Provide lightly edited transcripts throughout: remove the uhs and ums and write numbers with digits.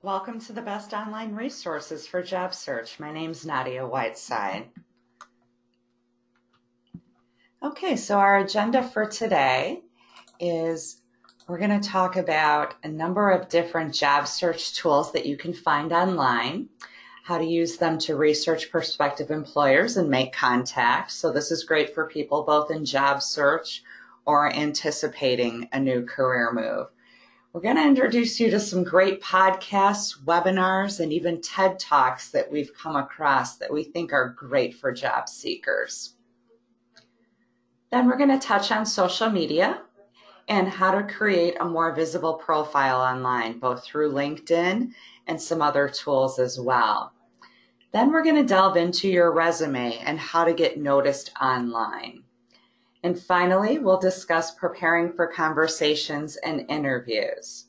Welcome to the best online resources for job search. My name's Nadia Whiteside. Okay, so our agenda for today is we're going to talk about a number of different job search tools that you can find online, how to use them to research prospective employers and make contacts. So this is great for people both in job search or anticipating a new career move. We're going to introduce you to some great podcasts, webinars, and even TED Talks that we've come across that we think are great for job seekers. Then we're going to touch on social media and how to create a more visible profile online, both through LinkedIn and some other tools as well. Then we're going to delve into your resume and how to get noticed online. And finally, we'll discuss preparing for conversations and interviews.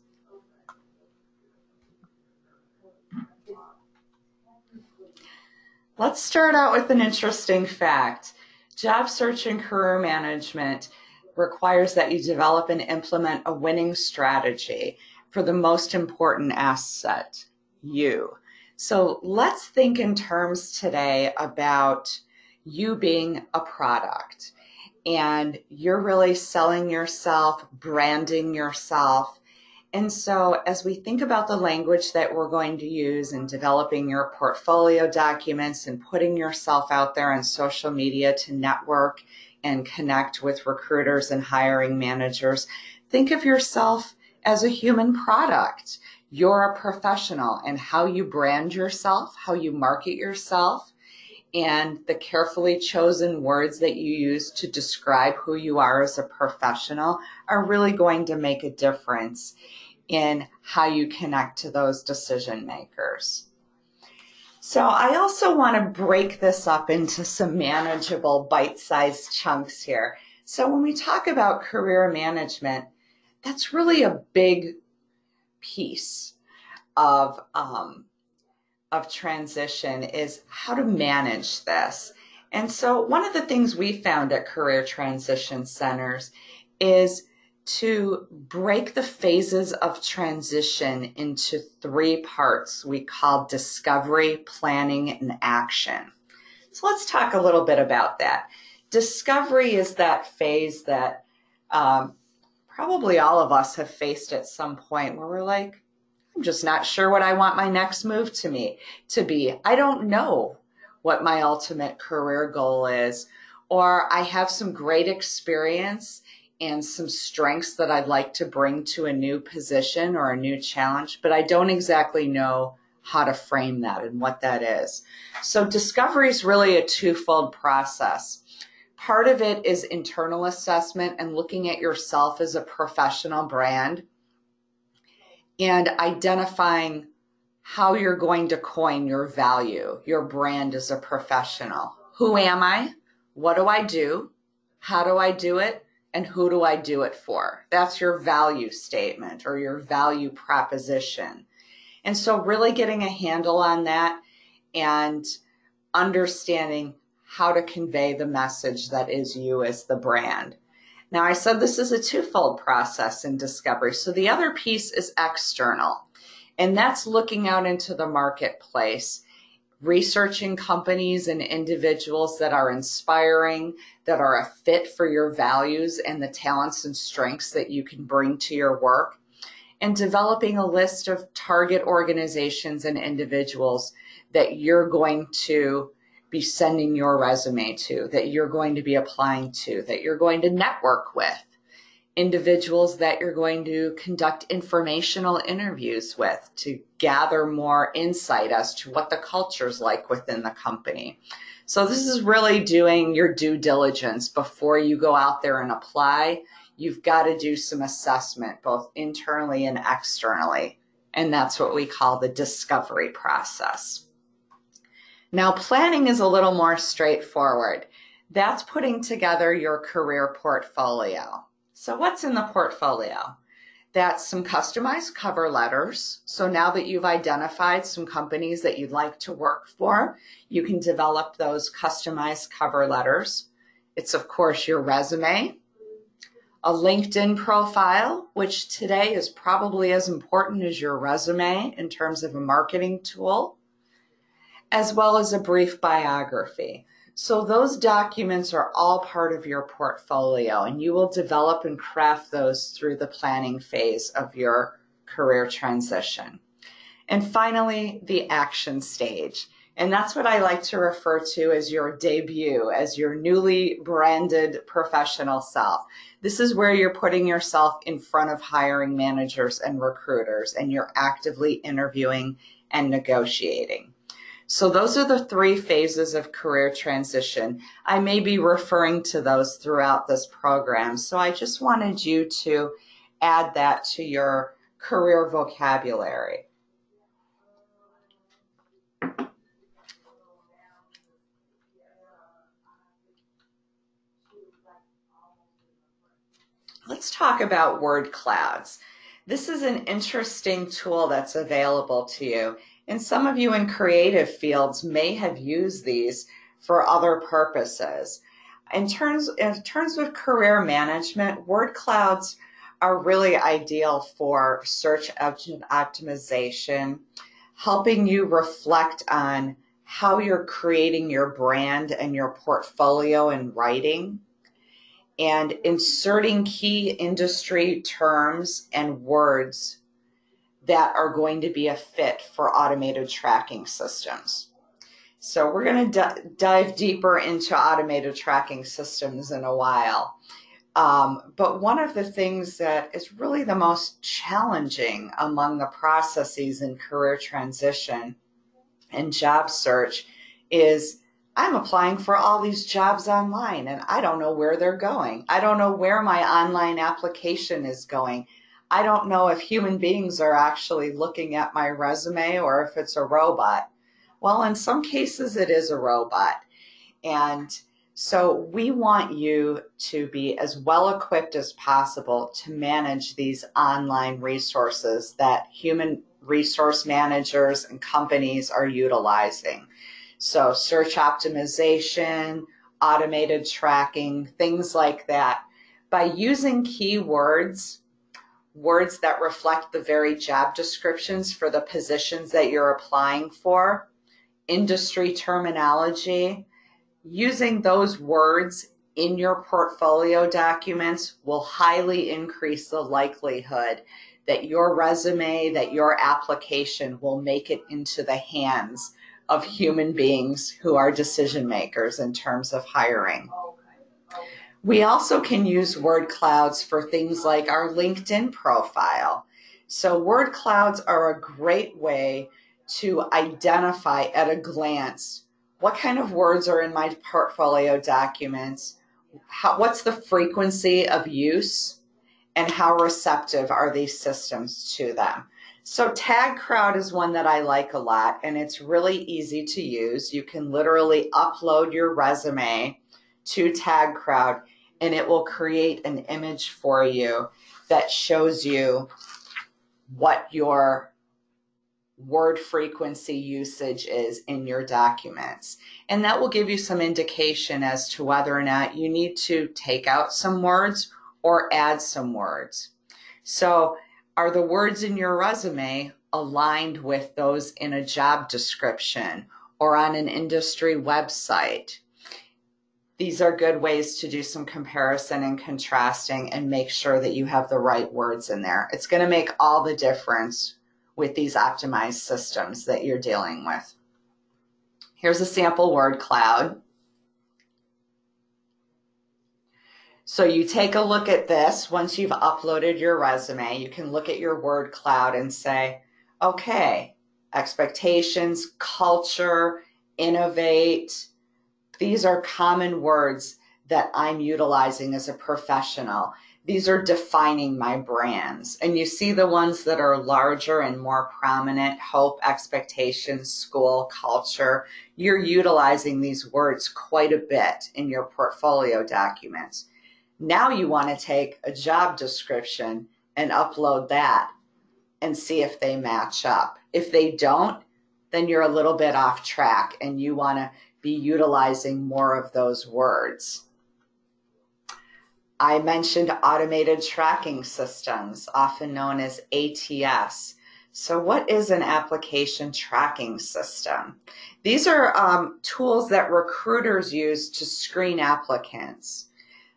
Let's start out with an interesting fact. Job search and career management requires that you develop and implement a winning strategy for the most important asset, you. So let's think in terms today about you being a product. And you're really selling yourself, branding yourself. And so as we think about the language that we're going to use in developing your portfolio documents and putting yourself out there on social media to network and connect with recruiters and hiring managers, think of yourself as a human product. You're a professional, and how you brand yourself, how you market yourself, and the carefully chosen words that you use to describe who you are as a professional are really going to make a difference in how you connect to those decision makers. So I also want to break this up into some manageable bite-sized chunks here. So when we talk about career management, that's really a big piece of transition, is how to manage this. And so one of the things we found at Career Transition Centers is to break the phases of transition into 3 parts we call discovery, planning, and action. So let's talk a little bit about that. Discovery is that phase that probably all of us have faced at some point where we're like, I'm just not sure what I want my next move to be. I don't know what my ultimate career goal is, or I have some great experience and some strengths that I'd like to bring to a new position or a new challenge, but I don't exactly know how to frame that and what that is. So discovery is really a twofold process. Part of it is internal assessment and looking at yourself as a professional brand and identifying how you're going to coin your value, your brand as a professional. Who am I? What do I do? How do I do it? And who do I do it for? That's your value statement or your value proposition. And so really getting a handle on that and understanding how to convey the message that is you as the brand. Now, I said this is a twofold process in discovery. So the other piece is external, and that's looking out into the marketplace, researching companies and individuals that are inspiring, that are a fit for your values and the talents and strengths that you can bring to your work, and developing a list of target organizations and individuals that you're going to be sending your resume to, that you're going to be applying to, that you're going to network with, individuals that you're going to conduct informational interviews with to gather more insight as to what the culture's like within the company. So this is really doing your due diligence before you go out there and apply. You've got to do some assessment, both internally and externally, and that's what we call the discovery process. Now, planning is a little more straightforward. That's putting together your career portfolio. So what's in the portfolio? That's some customized cover letters. So now that you've identified some companies that you'd like to work for, you can develop those customized cover letters. It's, of course, your resume, a LinkedIn profile, which today is probably as important as your resume in terms of a marketing tool, as well as a brief biography. So those documents are all part of your portfolio, and you will develop and craft those through the planning phase of your career transition. And finally, the action stage. And that's what I like to refer to as your debut, as your newly branded professional self. This is where you're putting yourself in front of hiring managers and recruiters, and you're actively interviewing and negotiating. So those are the 3 phases of career transition. I may be referring to those throughout this program, so I just wanted you to add that to your career vocabulary. Let's talk about word clouds. This is an interesting tool that's available to you, and some of you in creative fields may have used these for other purposes. In terms of career management, word clouds are really ideal for search engine optimization, helping you reflect on how you're creating your brand and your portfolio in writing, and inserting key industry terms and words that are going to be a fit for automated tracking systems. So we're going to dive deeper into automated tracking systems in a while. But one of the things that is really the most challenging among the processes in career transition and job search is I'm applying for all these jobs online and I don't know where they're going. I don't know where my online application is going. I don't know if human beings are actually looking at my resume or if it's a robot. Well, in some cases it is a robot. And so we want you to be as well equipped as possible to manage these online resources that human resource managers and companies are utilizing. So search optimization, automated tracking, things like that. By using keywords, words that reflect the very job descriptions for the positions that you're applying for, industry terminology, using those words in your portfolio documents will highly increase the likelihood that your resume, that your application will make it into the hands of human beings who are decision makers in terms of hiring. We also can use word clouds for things like our LinkedIn profile. So word clouds are a great way to identify at a glance what kind of words are in my portfolio documents, what's the frequency of use, and how receptive are these systems to them. So Tag Crowd is one that I like a lot, and it's really easy to use. You can literally upload your resume to Tag Crowd, and it will create an image for you that shows you what your word frequency usage is in your documents. And that will give you some indication as to whether or not you need to take out some words or add some words. So are the words in your resume aligned with those in a job description or on an industry website? These are good ways to do some comparison and contrasting and make sure that you have the right words in there. It's going to make all the difference with these optimized systems that you're dealing with. Here's a sample word cloud. So you take a look at this. Once you've uploaded your resume, you can look at your word cloud and say, okay, expectations, culture, innovate. These are common words that I'm utilizing as a professional. These are defining my brands. And you see the ones that are larger and more prominent: hope, expectations, school, culture. You're utilizing these words quite a bit in your portfolio documents. Now you want to take a job description and upload that and see if they match up. If they don't, then you're a little bit off track and you want to be utilizing more of those words. I mentioned automated tracking systems, often known as ATS. So what is an application tracking system? These are tools that recruiters use to screen applicants.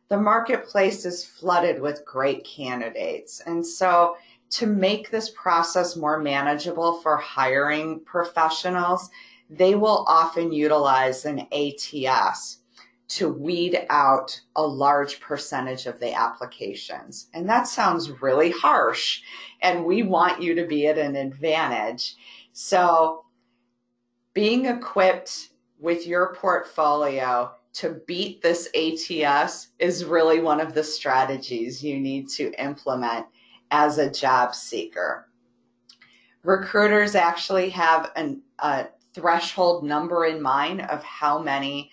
The marketplace is flooded with great candidates. And so to make this process more manageable for hiring professionals, they will often utilize an ATS to weed out a large percentage of the applications. And that sounds really harsh, and we want you to be at an advantage. So being equipped with your portfolio to beat this ATS is really one of the strategies you need to implement as a job seeker. Recruiters actually have a threshold number in mind of how many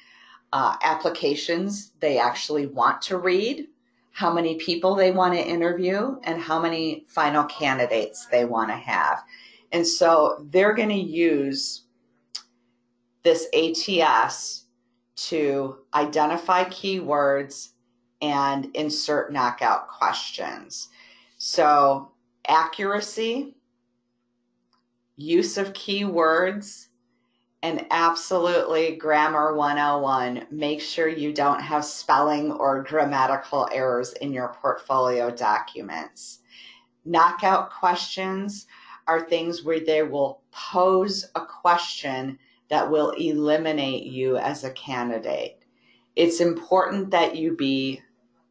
applications they actually want to read, how many people they want to interview, and how many final candidates they want to have. And so they're going to use this ATS to identify keywords and insert knockout questions. So accuracy, use of keywords, and absolutely grammar 101. Make sure you don't have spelling or grammatical errors in your portfolio documents. Knockout questions are things where they will pose a question that will eliminate you as a candidate. It's important that you be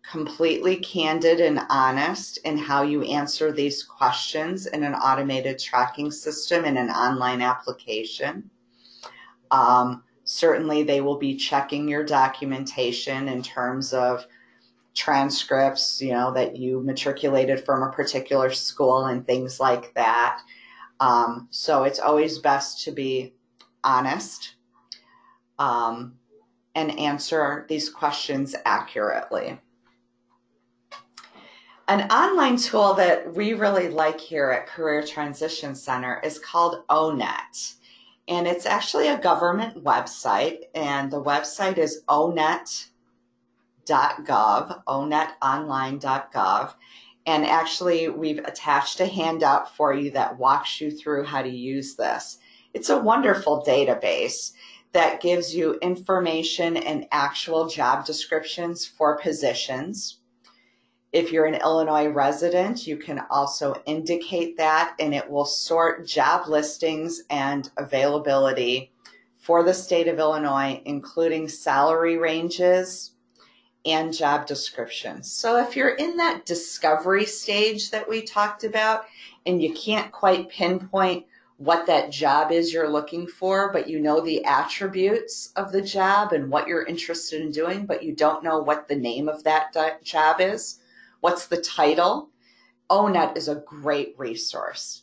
completely candid and honest in how you answer these questions in an automated tracking system in an online application. Certainly they will be checking your documentation in terms of transcripts, that you matriculated from a particular school and things like that. So it's always best to be honest and answer these questions accurately. An online tool that we really like here at Career Transition Center is called ONET. And it's actually a government website, and the website is onet.gov, onetonline.gov. And actually, we've attached a handout for you that walks you through how to use this. It's a wonderful database that gives you information and actual job descriptions for positions. If you're an Illinois resident, you can also indicate that, and it will sort job listings and availability for the state of Illinois, including salary ranges and job descriptions. So if you're in that discovery stage that we talked about and you can't quite pinpoint what that job is you're looking for, but you know the attributes of the job and what you're interested in doing, but you don't know what the name of that job is, what's the title, ONET is a great resource.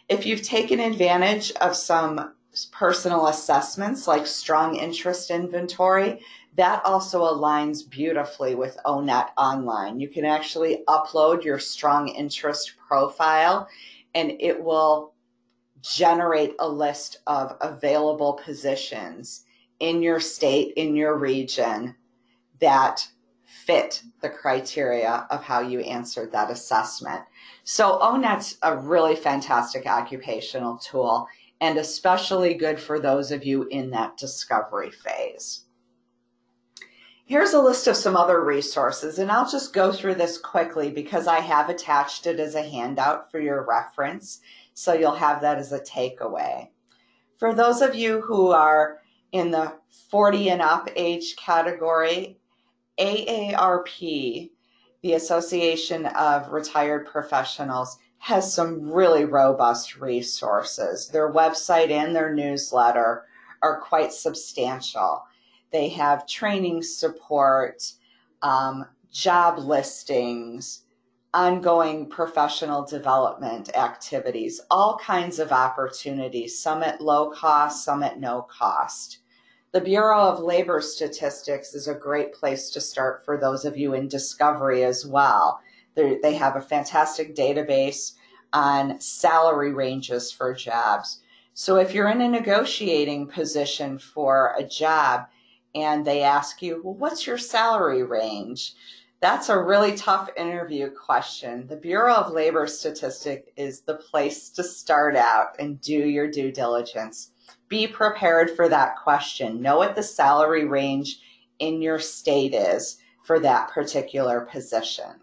If you've taken advantage of some personal assessments like strong interest inventory, that also aligns beautifully with ONET Online. You can actually upload your strong interest profile and it will generate a list of available positions in your state, in your region, that fit the criteria of how you answered that assessment. So ONET's a really fantastic occupational tool, and especially good for those of you in that discovery phase. Here's a list of some other resources, and I'll just go through this quickly because I have attached it as a handout for your reference, so you'll have that as a takeaway. For those of you who are in the 40 and up age category, AARP, the Association of Retired Professionals, has some really robust resources. Their website and their newsletter are quite substantial. They have training support, job listings, ongoing professional development activities, all kinds of opportunities, some at low cost, some at no cost. The Bureau of Labor Statistics is a great place to start for those of you in discovery as well. They have a fantastic database on salary ranges for jobs. So if you're in a negotiating position for a job and they ask you, well, what's your salary range? That's a really tough interview question. The Bureau of Labor Statistics is the place to start out and do your due diligence. Be prepared for that question. Know what the salary range in your state is for that particular position.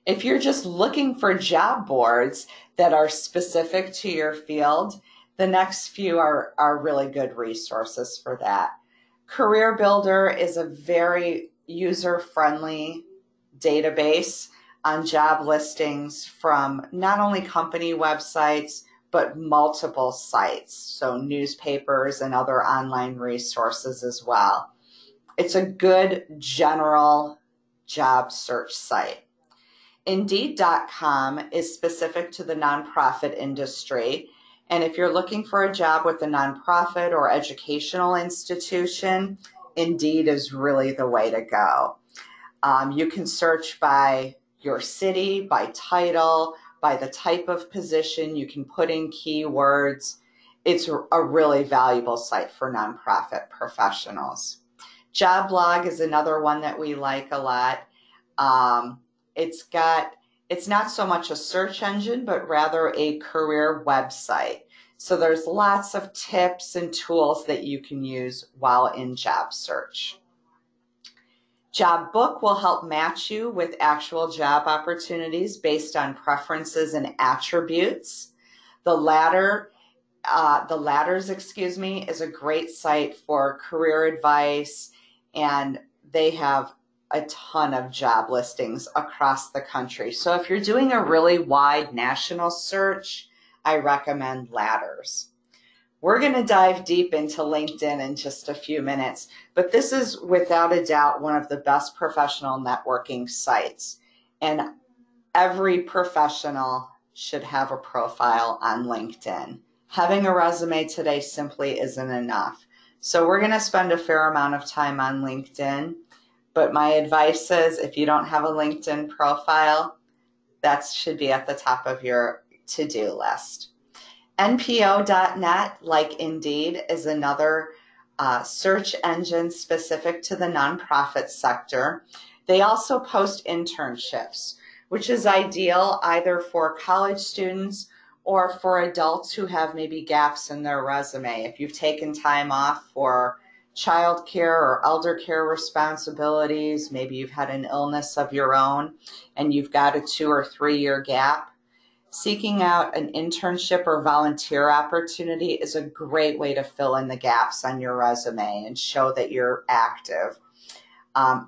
If you're just looking for job boards that are specific to your field, the next few are really good resources for that. Career Builder is a very user-friendly database on job listings from not only company websites, but multiple sites, so newspapers and other online resources as well. It's a good general job search site. Indeed.com is specific to the nonprofit industry. And if you're looking for a job with a nonprofit or educational institution, Indeed is really the way to go. You can search by your city, by title, by the type of position. You can put in keywords. It's a really valuable site for nonprofit professionals. Joblog is another one that we like a lot. It's not so much a search engine, but rather a career website. So there's lots of tips and tools that you can use while in job search. JobBook will help match you with actual job opportunities based on preferences and attributes. The Ladders, is a great site for career advice, and they have a ton of job listings across the country. So if you're doing a really wide national search, I recommend Ladders. We're going to dive deep into LinkedIn in just a few minutes, but this is without a doubt one of the best professional networking sites. And every professional should have a profile on LinkedIn. Having a resume today simply isn't enough. So we're going to spend a fair amount of time on LinkedIn, but my advice is if you don't have a LinkedIn profile, that should be at the top of your to-do list. NPO.net, like Indeed, is another search engine specific to the nonprofit sector. They also post internships, which is ideal either for college students or for adults who have maybe gaps in their resume. If you've taken time off for child care or elder care responsibilities, maybe you've had an illness of your own and you've got a 2 or 3 year gap, seeking out an internship or volunteer opportunity is a great way to fill in the gaps on your resume and show that you're active.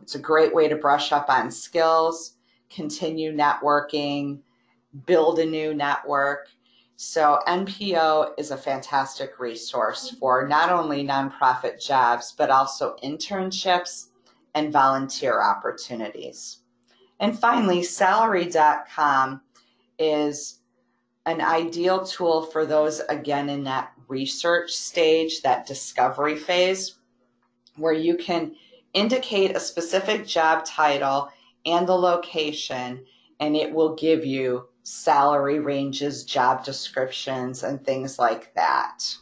It's a great way to brush up on skills, continue networking, build a new network. So NPO is a fantastic resource for not only nonprofit jobs, but also internships and volunteer opportunities. And finally, salary.com is an ideal tool for those, again, in that research stage, that discovery phase, where you can indicate a specific job title and the location, and it will give you salary ranges, job descriptions, and things like that.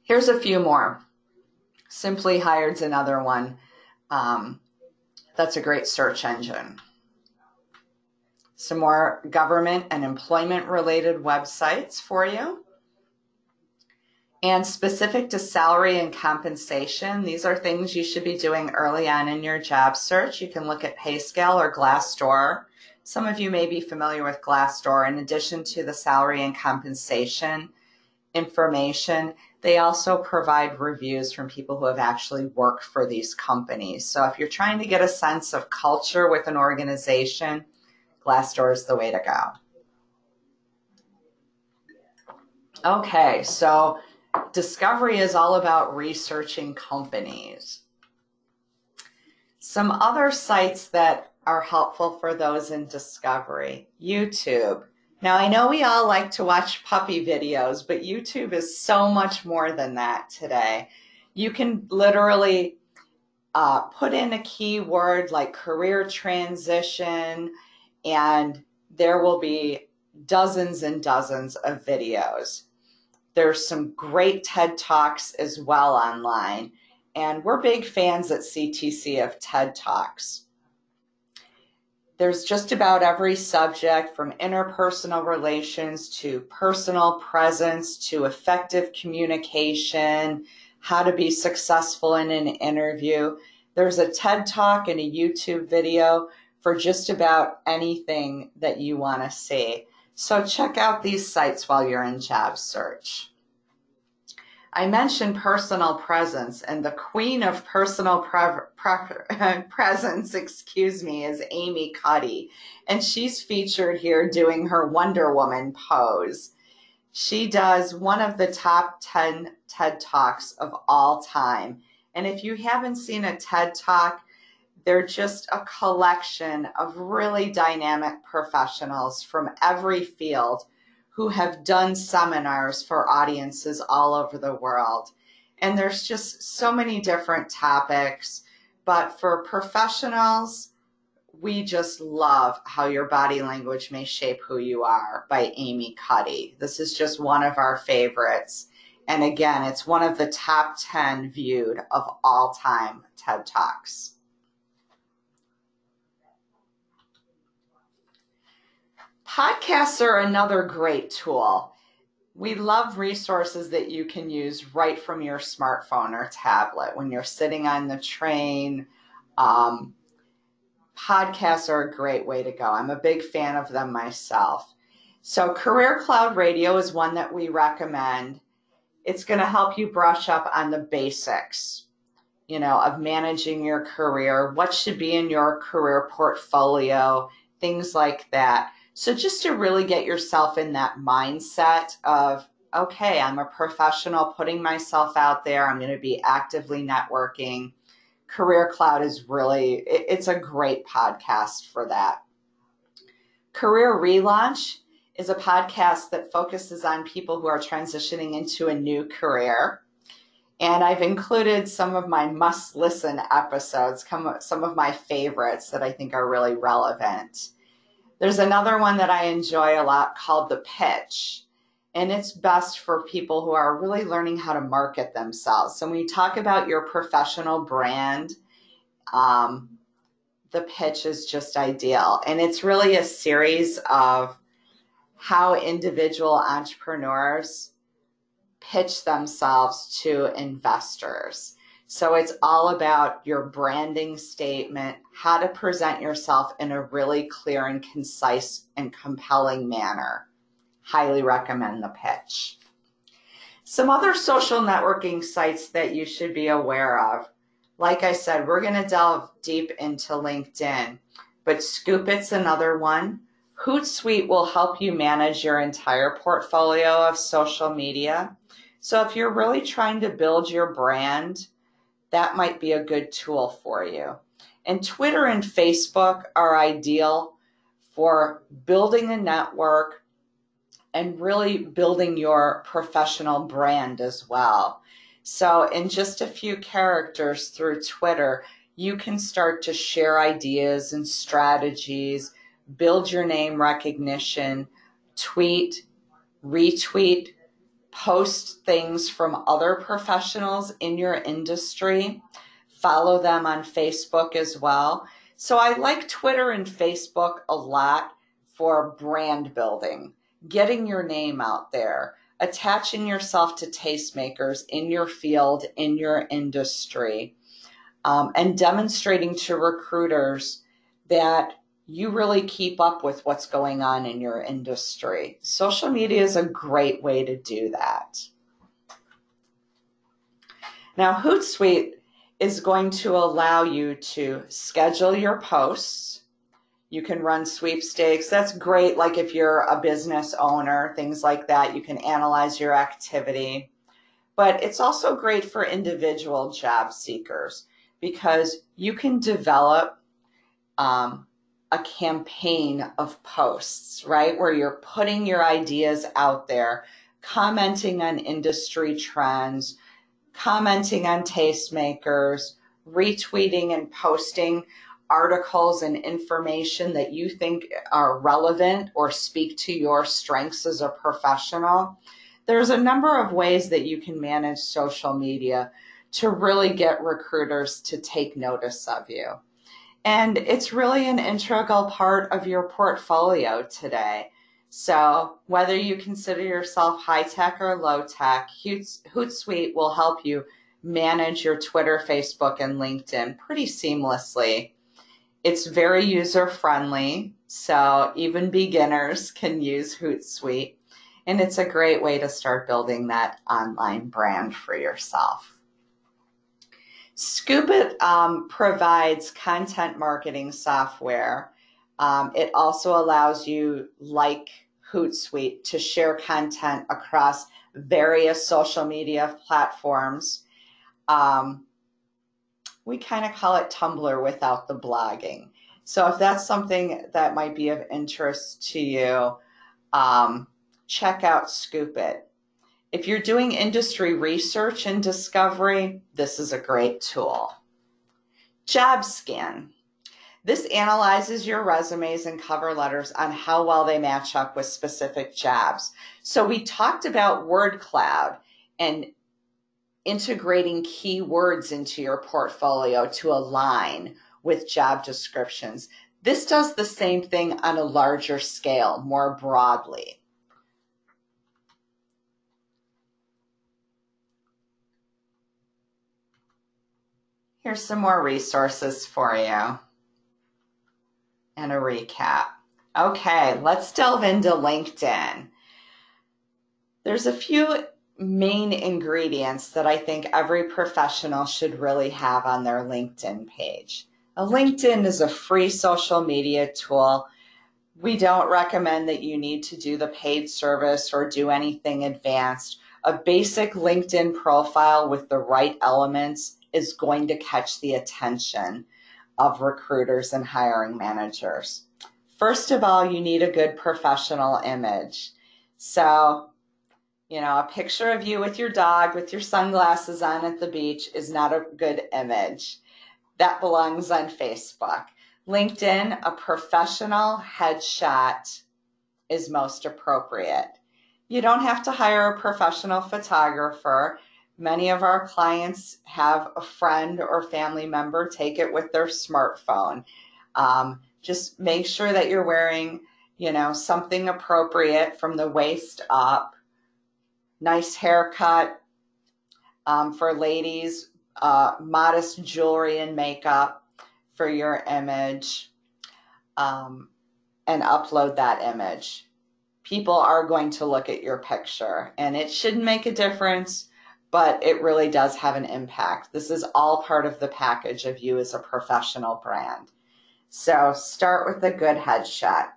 Here's a few more. Simply Hired's another one. That's a great search engine. Some more government and employment-related websites for you. And specific to salary and compensation, these are things you should be doing early on in your job search. You can look at PayScale or Glassdoor. Some of you may be familiar with Glassdoor. In addition to the salary and compensation information, they also provide reviews from people who have actually worked for these companies. So if you're trying to get a sense of culture with an organization, Glassdoor is the way to go. Okay, so discovery is all about researching companies. Some other sites that are helpful for those in discovery. YouTube. Now, I know we all like to watch puppy videos, but YouTube is so much more than that today. You can literally put in a keyword like career transition, and there will be dozens and dozens of videos. There's some great TED Talks as well online. And we're big fans at CTC of TED Talks. There's just about every subject from interpersonal relations to personal presence to effective communication, how to be successful in an interview. There's a TED Talk and a YouTube video for just about anything that you want to see. So check out these sites while you're in job search. I mentioned personal presence, and the queen of personal presence, is Amy Cuddy, and she's featured here doing her Wonder Woman pose. She does one of the top 10 TED Talks of all time, and if you haven't seen a TED Talk, they're just a collection of really dynamic professionals from every field who have done seminars for audiences all over the world. And there's just so many different topics, but for professionals, we just love How Your Body Language May Shape Who You Are by Amy Cuddy. This is just one of our favorites. And again, it's one of the top 10 viewed of all time TED Talks. Podcasts are another great tool. We love resources that you can use right from your smartphone or tablet when you're sitting on the train. Podcasts are a great way to go. I'm a big fan of them myself. So Career Cloud Radio is one that we recommend. It's going to help you brush up on the basics, of managing your career, what should be in your career portfolio, things like that. So just to really get yourself in that mindset of, okay, I'm a professional putting myself out there. I'm going to be actively networking. Career Cloud is it's a great podcast for that. Career Relaunch is a podcast that focuses on people who are transitioning into a new career. And I've included some of my must-listen episodes, some of my favorites that I think are really relevant. There's another one that I enjoy a lot called The Pitch, and it's best for people who are really learning how to market themselves. So when you talk about your professional brand, The Pitch is just ideal. And it's really a series of how individual entrepreneurs pitch themselves to investors. So it's all about your branding statement, how to present yourself in a really clear and concise and compelling manner. Highly recommend The Pitch. Some other social networking sites that you should be aware of. Like I said, we're going to delve deep into LinkedIn, but Scoopit's another one. Hootsuite will help you manage your entire portfolio of social media. So if you're really trying to build your brand, that might be a good tool for you. And Twitter and Facebook are ideal for building a network and really building your professional brand as well. So in just a few characters through Twitter, you can start to share ideas and strategies, build your name recognition, tweet, retweet, post things from other professionals in your industry, follow them on Facebook as well. So I like Twitter and Facebook a lot for brand building, getting your name out there, attaching yourself to tastemakers in your field, in your industry, and demonstrating to recruiters that you really keep up with what's going on in your industry. Social media is a great way to do that. Now, Hootsuite is going to allow you to schedule your posts. You can run sweepstakes. That's great, like if you're a business owner, things like that. You can analyze your activity. But it's also great for individual job seekers because you can develop a campaign of posts, right? Where you're putting your ideas out there, commenting on industry trends, commenting on tastemakers, retweeting and posting articles and information that you think are relevant or speak to your strengths as a professional. there's a number of ways that you can manage social media to really get recruiters to take notice of you. And it's really an integral part of your portfolio today. So whether you consider yourself high-tech or low-tech, Hootsuite will help you manage your Twitter, Facebook, and LinkedIn pretty seamlessly. It's very user-friendly, so even beginners can use Hootsuite. And it's a great way to start building that online brand for yourself. Scoopit provides content marketing software. It also allows you, like Hootsuite, to share content across various social media platforms. We kind of call it Tumblr without the blogging. So if that's something that might be of interest to you, check out Scoopit. If you're doing industry research and discovery, this is a great tool. JobScan. This analyzes your resumes and cover letters on how well they match up with specific jobs. So we talked about word cloud and integrating keywords into your portfolio to align with job descriptions. This does the same thing on a larger scale, more broadly. Here's some more resources for you and a recap. Okay, let's delve into LinkedIn. There's a few main ingredients that I think every professional should really have on their LinkedIn page. LinkedIn is a free social media tool. We don't recommend that you need to do the paid service or do anything advanced. A basic LinkedIn profile with the right elements is going to catch the attention of recruiters and hiring managers. First of all, you need a good professional image. So, a picture of you with your dog with your sunglasses on at the beach is not a good image. That belongs on Facebook. LinkedIn, a professional headshot is most appropriate. You don't have to hire a professional photographer. Many of our clients have a friend or family member take it with their smartphone. Just make sure that you're wearing, something appropriate from the waist up. Nice haircut for ladies, modest jewelry and makeup for your image, and upload that image. People are going to look at your picture, and it shouldn't make a difference, but it really does have an impact. This is all part of the package of you as a professional brand. So start with a good headshot.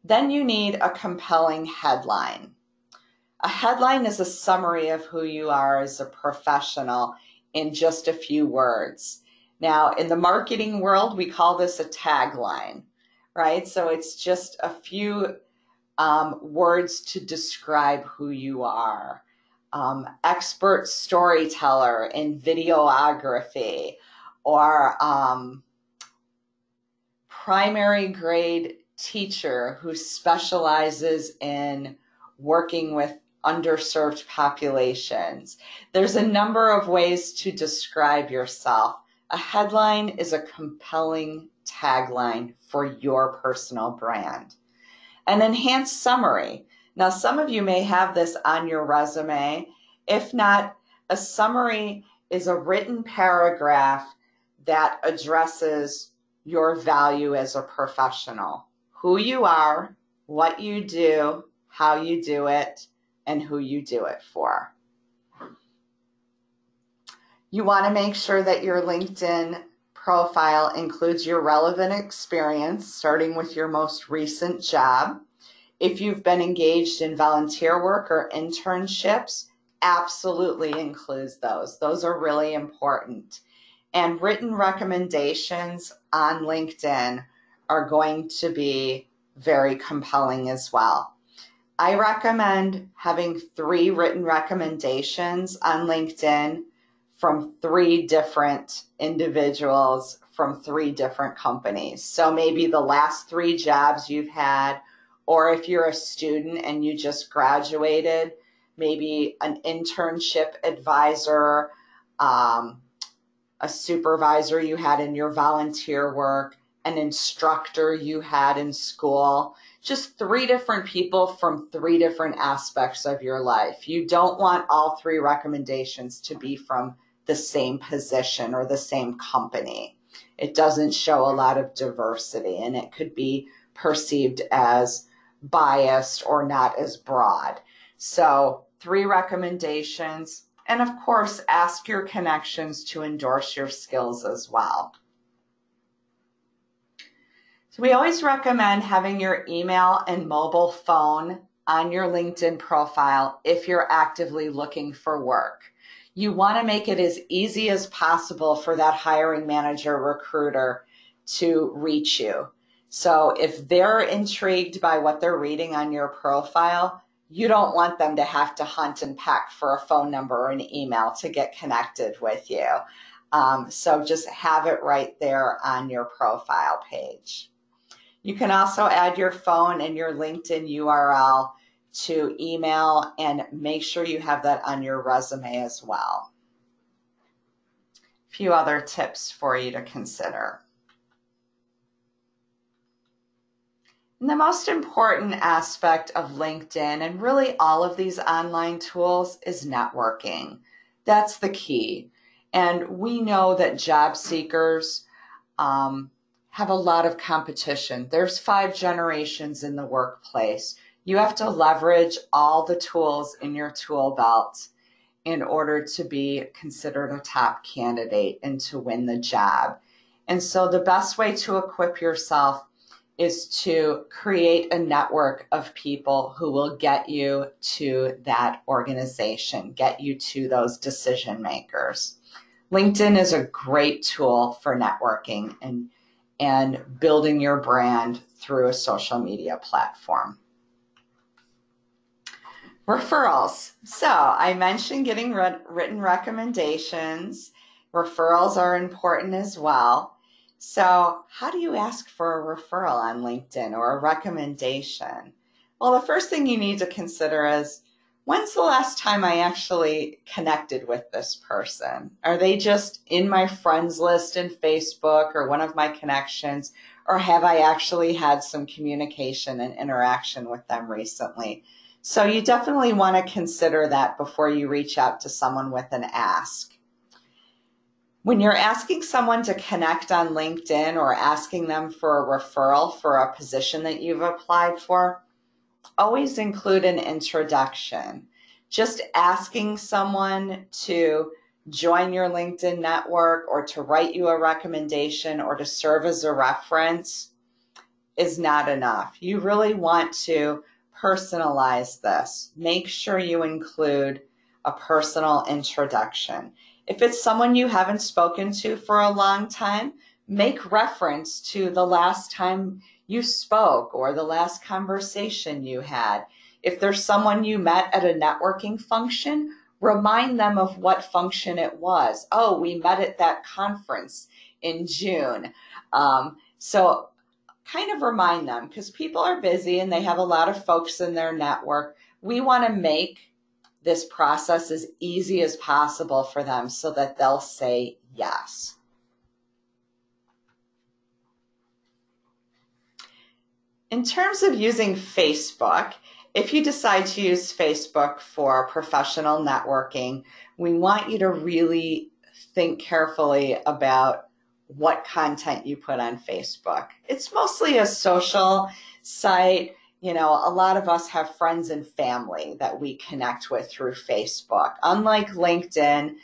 Then you need a compelling headline. A headline is a summary of who you are as a professional in just a few words. Now, in the marketing world, we call this a tagline, right? So it's just a few words to describe who you are. Expert storyteller in videography, or primary grade teacher who specializes in working with underserved populations. There's a number of ways to describe yourself. A headline is a compelling tagline for your personal brand. An enhanced summary. Now, some of you may have this on your resume. If not, a summary is a written paragraph that addresses your value as a professional, who you are, what you do, how you do it, and who you do it for. You want to make sure that your LinkedIn profile includes your relevant experience, starting with your most recent job. If you've been engaged in volunteer work or internships, absolutely includes those. Those are really important. And written recommendations on LinkedIn are going to be very compelling as well. I recommend having 3 written recommendations on LinkedIn from 3 different individuals from 3 different companies. So maybe the last 3 jobs you've had, or if you're a student and you just graduated, maybe an internship advisor, a supervisor you had in your volunteer work, an instructor you had in school, just 3 different people from 3 different aspects of your life. You don't want all 3 recommendations to be from the same position or the same company. It doesn't show a lot of diversity, and it could be perceived as biased or not as broad. So 3 recommendations. And of course, ask your connections to endorse your skills as well. So we always recommend having your email and mobile phone on your LinkedIn profile if you're actively looking for work. You want to make it as easy as possible for that hiring manager recruiter to reach you. So if they're intrigued by what they're reading on your profile, you don't want them to have to hunt and peck for a phone number or an email to get connected with you. So just have it right there on your profile page. You can also add your phone and your LinkedIn URL to email, and make sure you have that on your resume as well. A few other tips for you to consider. And the most important aspect of LinkedIn and really all of these online tools is networking. That's the key. And we know that job seekers have a lot of competition. There's 5 generations in the workplace. You have to leverage all the tools in your tool belt in order to be considered a top candidate and to win the job. And so the best way to equip yourself is to create a network of people who will get you to that organization, get you to those decision makers. LinkedIn is a great tool for networking and building your brand through a social media platform. Referrals. So I mentioned getting written recommendations. Referrals are important as well. So how do you ask for a referral on LinkedIn or a recommendation? Well, the first thing you need to consider is, when's the last time I actually connected with this person? Are they just in my friends list in Facebook or one of my connections, or have I actually had some communication and interaction with them recently? So you definitely want to consider that before you reach out to someone with an ask. When you're asking someone to connect on LinkedIn or asking them for a referral for a position that you've applied for, always include an introduction. Just asking someone to join your LinkedIn network or to write you a recommendation or to serve as a reference is not enough. You really want to personalize this. Make sure you include a personal introduction. If it's someone you haven't spoken to for a long time, make reference to the last time you spoke or the last conversation you had. If there's someone you met at a networking function, remind them of what function it was. Oh, we met at that conference in June. So kind of remind them, because people are busy and they have a lot of folks in their network. We want to make this process as easy as possible for them so that they'll say yes. In terms of using Facebook, if you decide to use Facebook for professional networking, we want you to really think carefully about what content you put on Facebook. It's mostly a social site. You know, a lot of us have friends and family that we connect with through Facebook. Unlike LinkedIn,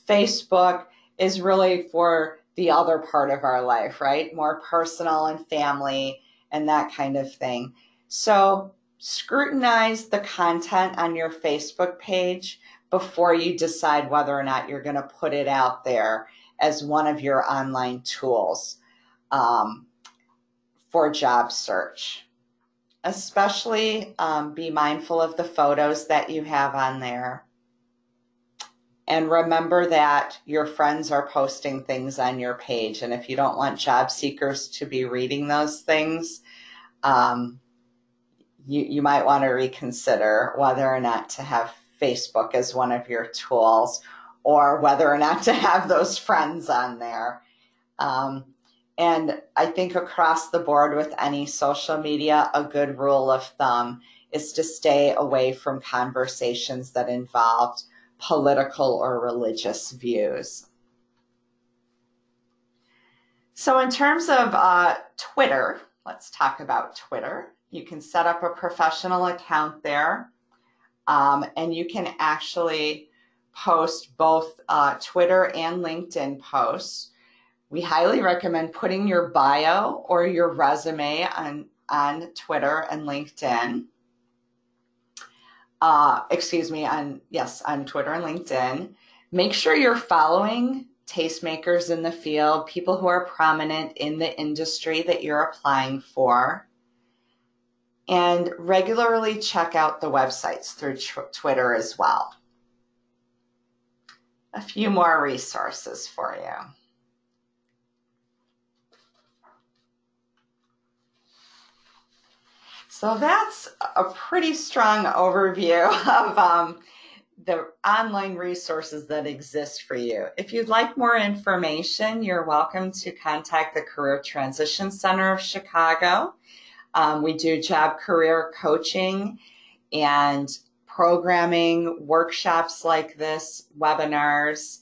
Facebook is really for the other part of our life, right? More personal and family and that kind of thing. So scrutinize the content on your Facebook page before you decide whether or not you're going to put it out there as one of your online tools for job search. Especially be mindful of the photos that you have on there. And remember that your friends are posting things on your page. And if you don't want job seekers to be reading those things, you might want to reconsider whether or not to have Facebook as one of your tools, or whether or not to have those friends on there. And I think across the board with any social media, a good rule of thumb is to stay away from conversations that involved political or religious views. So in terms of Twitter, let's talk about Twitter. You can set up a professional account there, and you can actually post both Twitter and LinkedIn posts. We highly recommend putting your bio or your resume on Twitter and LinkedIn. On Twitter and LinkedIn. Make sure you're following tastemakers in the field, people who are prominent in the industry that you're applying for, and regularly check out the websites through Twitter as well. A few more resources for you. So that's a pretty strong overview of the online resources that exist for you. If you'd like more information, you're welcome to contact the Career Transition Center of Chicago. We do job career coaching and programming, workshops like this, webinars,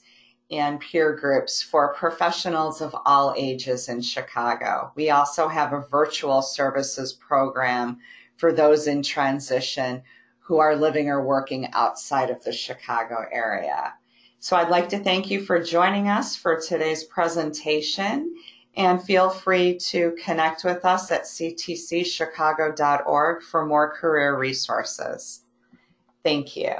and peer groups for professionals of all ages in Chicago. We also have a virtual services program for those in transition who are living or working outside of the Chicago area. So I'd like to thank you for joining us for today's presentation, and feel free to connect with us at ctcchicago.org for more career resources. Thank you.